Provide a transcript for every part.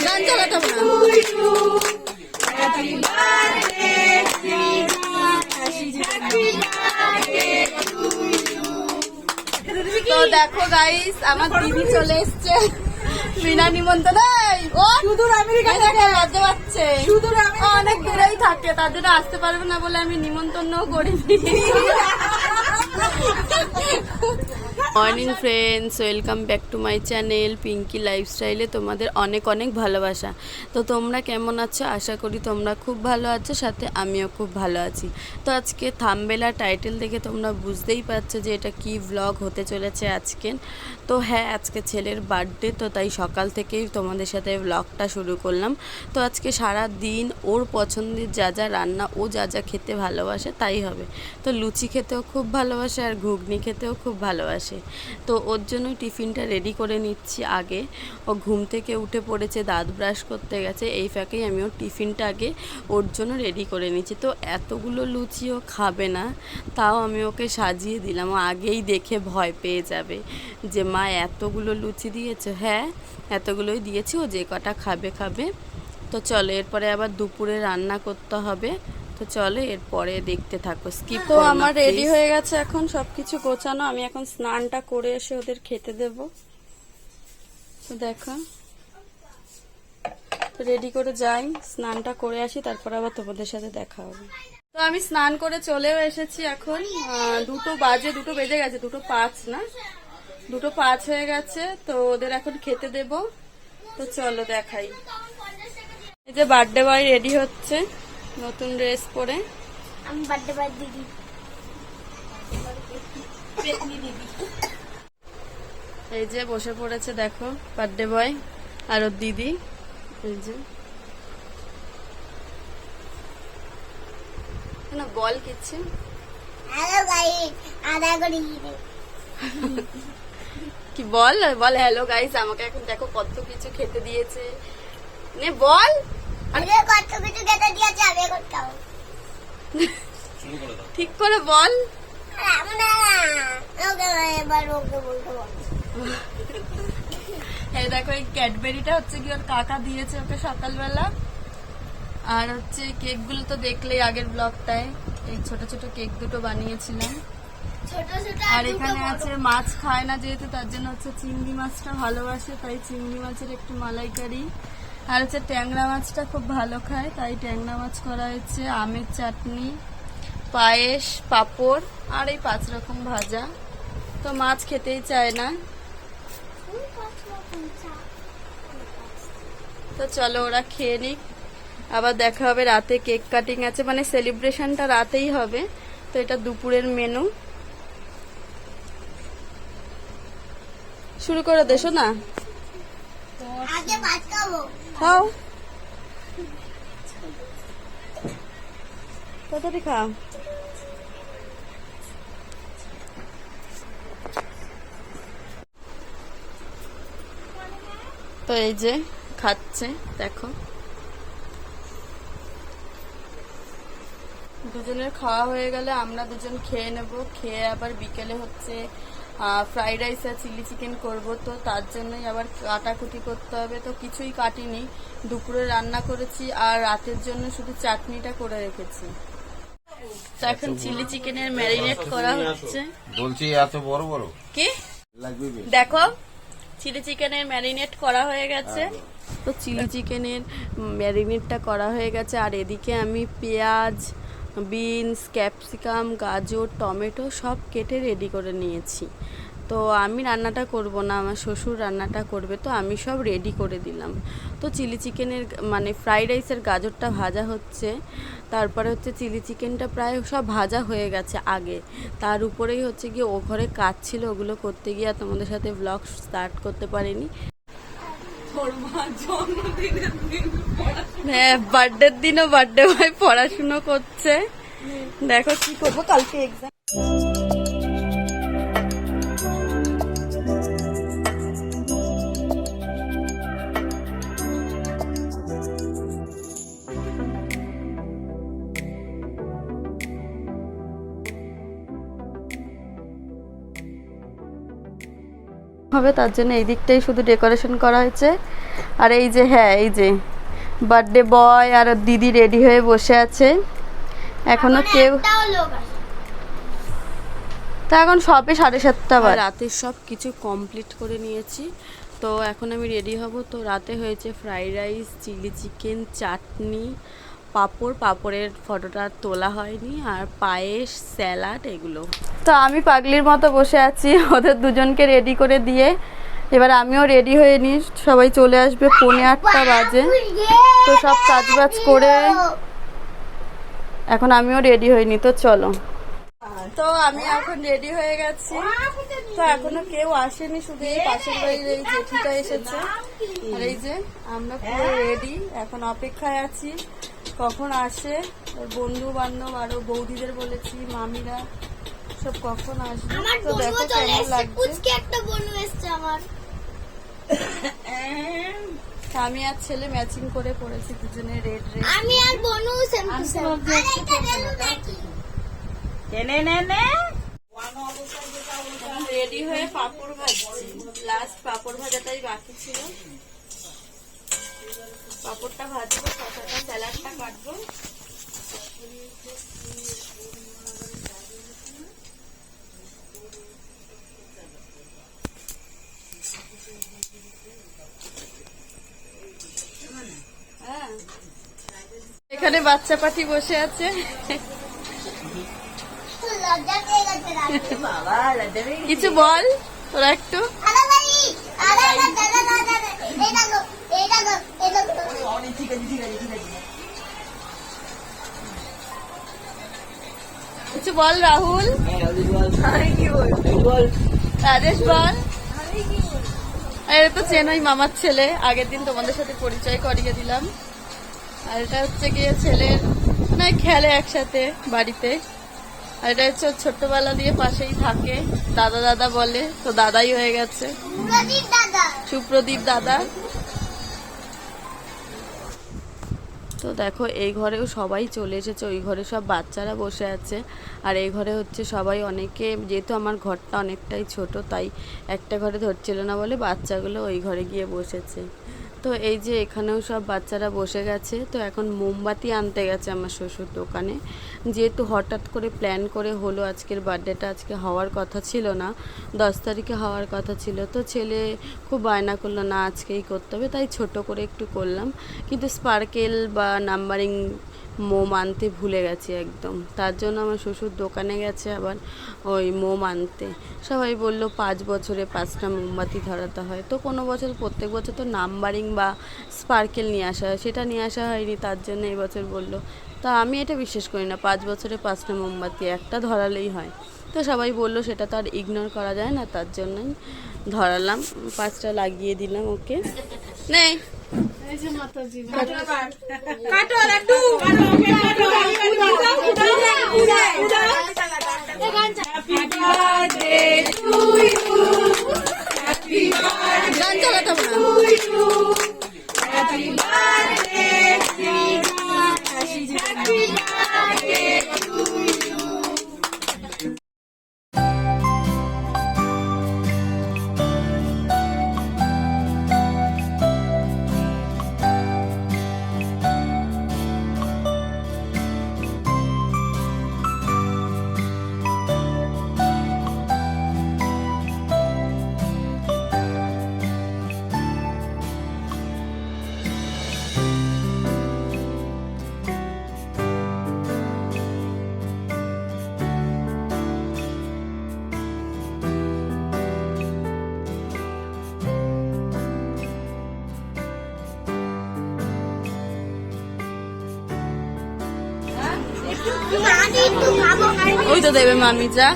গান চালাতাম না। তো দেখো গাইস, আমার দিদি চলে এসছে বিনা নিমন্ত্রণ। ও সুদূর আমেরিকা থেকে লজ্জা পাচ্ছে, অনেক দূরেই থাকে, তার জন্য আসতে পারবে না বলে আমি নিমন্ত্রণও করিনি। Morning friends, welcome back to my channel Pinki লাইফস্টাইলে তোমাদের অনেক অনেক ভালোবাসা। তো তোমরা কেমন আছো? আশা করি তোমরা খুব ভালো আছো, সাথে আমিও খুব ভালো আছি। তো আজকে থাম্বনেল আর টাইটেল দেখে তোমরা বুঝতেই পারছো যে এটা কি ভ্লগ হতে চলেছে আজকে। তো হ্যাঁ, আজকে ছেলের বার্থডে, তো তাই সকাল থেকেই তোমাদের সাথে ভ্লগটা শুরু করলাম। তো আজকে সারা দিন ওর পছন্দের যা যা রান্না, ও যা যা খেতে ভালোবাসে তাই হবে। তো লুচি খেতেও খুব ভালোবাসে আর ঘুগনি খেতেও খুব ভালোবাসে। তো ওর জন্য টিফিনটা রেডি করে নিচ্ছি আগে। ও ঘুম থেকে উঠে পড়েছে, দাঁত ব্রাশ করতে গেছে, এই ফাঁকেই আমি ওর টিফিনটা আগে ওর জন্য রেডি করে নিচ্ছি। তো এতগুলো লুচি ও খাবে না, তাও আমি ওকে সাজিয়ে দিলাম। ও আগেই দেখে ভয় পেয়ে যাবে যে মা এতগুলো লুচি দিয়েছে। হ্যাঁ, এতগুলোই দিয়েছি, ও যে কটা খাবে খাবে। তো চলো, এরপরে আবার দুপুরে রান্না করতে হবে। তো চলো এরপরে দেখতে থাকো, স্কিপ করো না। তো আমার রেডি হয়ে গেছে এখন সবকিছু গোছানো। আমি এখন স্নানটা করে এসে ওদের খেতে দেব। তো দেখো, রেডি করে যাই, স্নানটা করে আসি, তারপর আবার তোমাদের সাথে দেখা হবে। তো আমি স্নান করে চলেও এসেছি এখন। 2 বেজে গেছে, 2:05 না, 2:05 হয়ে গেছে। তো ওদের এখন খেতে দেব। তো চলো দেখাই। এই যে বার্থডে বয় রেডি হচ্ছে নতুন ড্রেস পরে। আমি বার্থডে বয় দিদি, এই যে বসে পড়েছে দেখো বার্থডে বয় আর ওর দিদি। এই যে না, বল কিছু। হ্যালো গাইস, আদা করে দিদি। কি বল বল, হ্যালো গাইস। আমাকে এখন দেখো কত কিছু খেতে দিয়েছে, নে বল। আমি কত কিছু খেতে দিয়েছে, আমি এখন খাবো। ঠিক করে বল। এই দেখো, এই ক্যাডবেরিটা হচ্ছে কি ওর কাকা দিয়েছে ওকে সকালবেলা। আর হচ্ছে কেক গুলো তো দেখলেই আগের ব্লগটায়, এই ছোট ছোট কেক দুটো বানিয়েছিলাম। আর এখানে আছে, মাছ খায় না যেহেতু, তার জন্য হচ্ছে চিংড়ি মাছটা ভালোবাসে, তাই চিংড়ি মাছের একটু মালাইকারি। আর হচ্ছে ট্যাংরা মাছটা খুব ভালো খায়, তাই ট্যাংরা মাছ করা হয়েছে। আমের চাটনি, পায়েস, পাঁপড় আর এই 5 রকম ভাজা। তো মাছ খেতেই চায় না। তো চলো ওরা খেয়ে নিক, আবার দেখা হবে রাতে। কেক কাটিং আছে, মানে সেলিব্রেশনটা রাতেই হবে। তো এটা দুপুরের মেনু। শুরু করে দেশো না, খাও তাড়াতাড়ি খাও। তো এই যে খাচ্ছে দেখো, দুজনের খাওয়া হয়ে গেলে আমরা দুজন খেয়ে নেব। খেয়ে আবার বিকেলে হচ্ছে ফ্রাইড রাইস আর চিলি চিকেন করবো। তো তার জন্যই আবার কাটাকুটি করতে হবে। তো কিছুই কাটিনি, দুপুরে রান্না করেছি আর রাতের জন্য শুধু চাটনিটা করে রেখেছি। তো এখন চিলি চিকেনের ম্যারিনেট করা হচ্ছে। বলছি এত বড় বড় কি দেখো, চিলি চিকেনের ম্যারিনেট করা হয়ে গেছে। তো চিলি চিকেনের ম্যারিনেটটা করা হয়ে গেছে। আর এদিকে আমি পেঁয়াজ, বিনস, ক্যাপসিকাম, গাজর, টমেটো সব কেটে রেডি করে নিয়েছি। তো আমি রান্নাটা করব না, আমার শ্বশুর রান্নাটা করবে, তো আমি সব রেডি করে দিলাম। তো চিলি চিকেনের মানে ফ্রাইড রাইসের গাজরটা ভাজা হচ্ছে, তারপরে হচ্ছে চিলি চিকেনটা প্রায় সব ভাজা হয়ে গেছে আগে। তার উপরেই হচ্ছে গিয়ে ও ঘরে কাজ ছিল, ওগুলো করতে গিয়ে আর তোমাদের সাথে ব্লগ স্টার্ট করতে পারিনি। হ্যাঁ, বার্থডের দিনও বার্থডে বয় পড়াশুনো করছে। দেখো কি করবো, কালকে এক্সাম। হবে, তার জন্য এই দিকটাই শুধু ডেকোরেশন করা হয়েছে। আর এই যে হ্যাঁ, এই যে বার্থডে বয় আর ওর দিদি রেডি হয়ে বসে আছে, এখনো কেউ। তা এখন সবে 7:30 বাজে। রাতের সব কিছু কমপ্লিট করে নিয়েছি, তো এখন আমি রেডি হব। তো রাতে হয়েছে ফ্রাইড রাইস, চিলি চিকেন, চাটনি, পাঁপড়ের ফটোটা তোলা হয়নি, আর পায়েস, স্যালাড, এগুলো। তো আমি পাগলির মতো বসে আছি ওদের দুজনকে রেডি করে দিয়ে। এবার আমিও রেডি হয়ে নিই, সবাই চলে আসবে 7:45 বাজে। তো সব কাজবাজ করে এখন আমিও রেডি হইনি, তো চলো। তো আমি এখন রেডি হয়ে গেছি, তো এখনো কেউ আসেনি, শুধু এই পাশের বাড়ির এই জেঠিটা এসেছে। আর এই যে আমরা পুরো রেডি, এখন অপেক্ষায় আছি কখন আসে। বন্ধু বান্ধব আরো বৌদিদের বলেছি, মামিরা সব কখন আসবে। তো দেখো কেমন লাগছে। একটা বনু এসছে আমার। আমি আর ছেলে ম্যাচিং করে পড়েছি দুজনে রেড রেড। আমি আর বনু সেম টু সেম। রেডি হয়ে পাঁপড় ভাজছি, লাস্ট পাঁপড় ভাজাটাই বাকি ছিল। পাঁপড়টা ভাজবো, শসাটা, স্যালাডটা কাটবো। হ্যাঁ, এখানে বাচ্চা পাটি বসে আছে। লজ্জা পেয়ে গেছে বাবা, লজ্জা পেয়ে গেছে। কিছু বল তোরা একটু। আরে ভাই, আরে দাদা দাদা, এই দেখো, এই দেখো, এই দেখো। ঠিক আছে ঠিক আছে ঠিক আছে। কিছু বল রাহুল। রাজেশ বল। এটা তো চেনই মামার ছেলে, আগের দিন তোমাদের সাথে পরিচয় করিয়ে দিলাম। আর এটা হচ্ছে গিয়ে ছেলের, মানে খেলে একসাথে বাড়িতে। আর এটা হচ্ছে ওর ছোট্টবেলা দিয়ে পাশেই থাকে, দাদা দাদা বলে, তো দাদাই হয়ে গেছে। সুপ্রদীপ দাদা। সুপ্রদীপ দাদা। তো দেখো এই ঘরেও সবাই চলে এসেছে, ওই ঘরে সব বাচ্চারা বসে আছে। আর এই ঘরে হচ্ছে সবাই, অনেকে, যেহেতু আমার ঘরটা অনেকটাই ছোট, তাই একটা ঘরে ধরছিল না বলে বাচ্চাগুলো ওই ঘরে গিয়ে বসেছে। তো এই যে এখানেও সব বাচ্চারা বসে গেছে। তো এখন মোমবাতি আনতে গেছে আমার শ্বশুর দোকানে, যেহেতু হঠাৎ করে প্ল্যান করে হলো। আজকের বার্থডেটা আজকে হওয়ার কথা ছিল না, 10 তারিখে হওয়ার কথা ছিল। তো ছেলে খুব বায়না করলো, না আজকেই করতে হবে, তাই ছোট করে একটু করলাম। কিন্তু স্পার্কেল বা নাম্বারিং মোম আনতে ভুলে গেছি একদম, তার জন্য আমার শ্বশুর দোকানে গেছে আবার ওই মোম আনতে। সবাই বলল 5 বছরে 5টা মোমবাতি ধরাতে হয়। তো কোনো বছর, প্রত্যেক বছর তো নাম্বারিং বা স্পার্কেল নিয়ে আসা হয়, সেটা নিয়ে আসা হয়নি, তার জন্য এবছর বললো। তা আমি এটা বিশ্বাস করি না, 5 বছরে 5টা মোমবাতি একটা ধরালেই হয়। তো সবাই বললো সেটা তো আর ইগনোর করা যায় না, তার জন্যই ধরালাম, 5টা লাগিয়ে দিলাম ওকে। নেই গান চালাতে হবে না। ওই তো দেবে মামি, যা।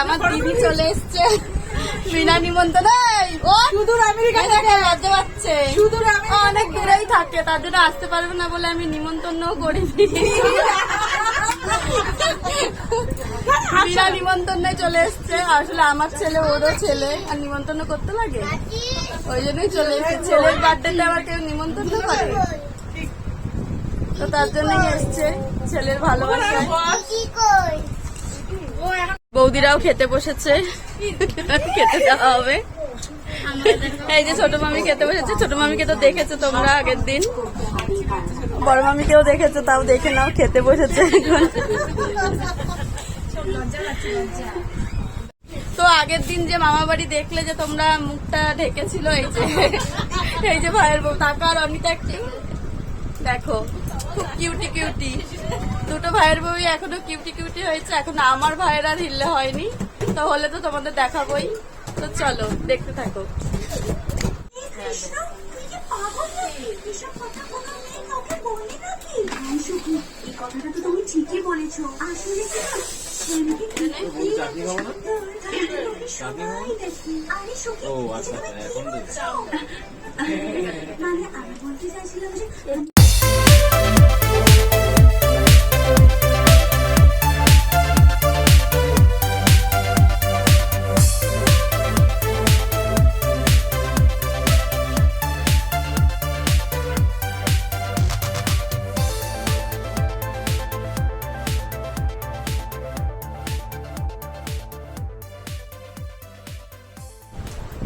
আমার দিদি চলে এসছে বিনা নিমন্ত্রণ। ও সুদূর আমেরিকা দেখে লজ্জা পাচ্ছে, সুদূর আমেরিকা অনেক দূরেই থাকে, তার জন্য আসতে পারবে না বলে আমি নিমন্ত্রণও করিনি। বিনা নিমন্ত্রণে চলে এসছে। আসলে আমার ছেলে ওরও ছেলে, আর নিমন্ত্রণ করতে লাগে, ওই জন্যই চলে এসছে। ছেলের বার্থডেতে আবার কেউ নিমন্ত্রণ করে, তো তার জন্যই এসছে ছেলের ভালোবাসায়। কি কই বৌদিরাও খেতে বসেছে, খেতে দেওয়া হবে। এই যে ছোট মামি খেতে বসেছে। ছোট মামিকে তো দেখেছো তোমরা আগের দিন, বড় মামিকেও দেখেছো, তাও দেখে নাও খেতে বসেছে এখন। তো আগের দিন যে মামা বাড়ি দেখলে যে তোমরা মুখটা ঢেকেছিল, এই যে ভাইয়ের বউ টাকা আর অনিতা একটু দেখো, খুব কিউটি কিউটি দুটো ভাইয়ের বউই এখনো কিউটি কিউটি হয়েছে। এখন আমার ভাইয়ের আর হিললে হয়নি, তো হলে তো তোমাদের দেখাবোই। তো চলো দেখতে থাকো। এই কথাটা তো তুমি ঠিকই বলেছো। আসলে কি না, ছেলেকে সবাই দেখি। আরে সখী, মানে আমি বলতে চাইছিলাম যে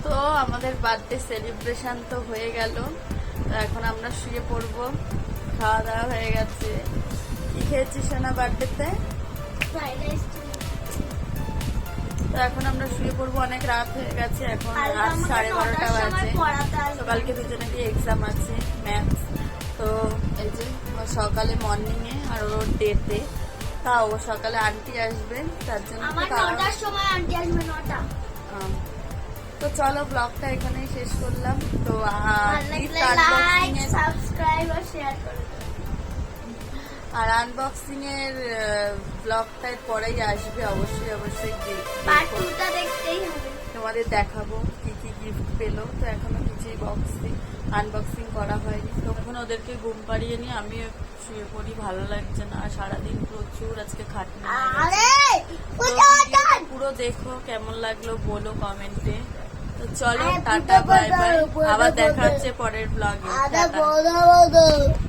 তো আমাদের বার্থডে সেলিব্রেশন তো হয়ে গেল, তো এখন আমরা শুয়ে পড়বো। খাওয়া দাওয়া হয়ে গেছে। কি খেয়েছিস সোনা বার্থডেতে? ফ্রাইড রাইস তো এখন আমরা শুয়ে পড়বো, অনেক রাত হয়ে গেছে, এখন রাত 12:30 বাজে। তো কালকে দুজনেরই এক্সাম আছে, ম্যাথস। তো এই যে ও সকালে মর্নিং এ আর ওর ডেতে, তাও ও সকালে আন্টি আসবে, তার জন্য আমার তো তাড়া- 9টার সময় আন্টি আসবে 9টা। তো চলো ব্লগটা এখানেই শেষ করলাম। তো ভালো লাগলে লাইক, সাবস্ক্রাইব আর শেয়ার করে দিও। আর আনবক্সিং এর ব্লগটা পরেই আসবে, অবশ্যই অবশ্যই পার্ট 2টা দেখতেই হবে। তোমাদের দেখাবো কি কি গিফট পেলো। তো এখনো কিছুই আনবক্সিং করা হয়নি। তখন ওদেরকে ঘুম পাড়িয়ে নিয়ে আমি শুয়ে পড়ি, ভালো লাগছে না। সারাদিন প্রচুর আজকে খাটনি হয়ে গেছে। আরে তো ওটা ভিডিওটা পুরো দেখো, কেমন লাগলো বলো কমেন্টে। তো চলো আরে টাটা, বাই বাই, পুরো আবার পুরো দেখা হচ্ছে পরের ব্লগে। আদা বড় বড়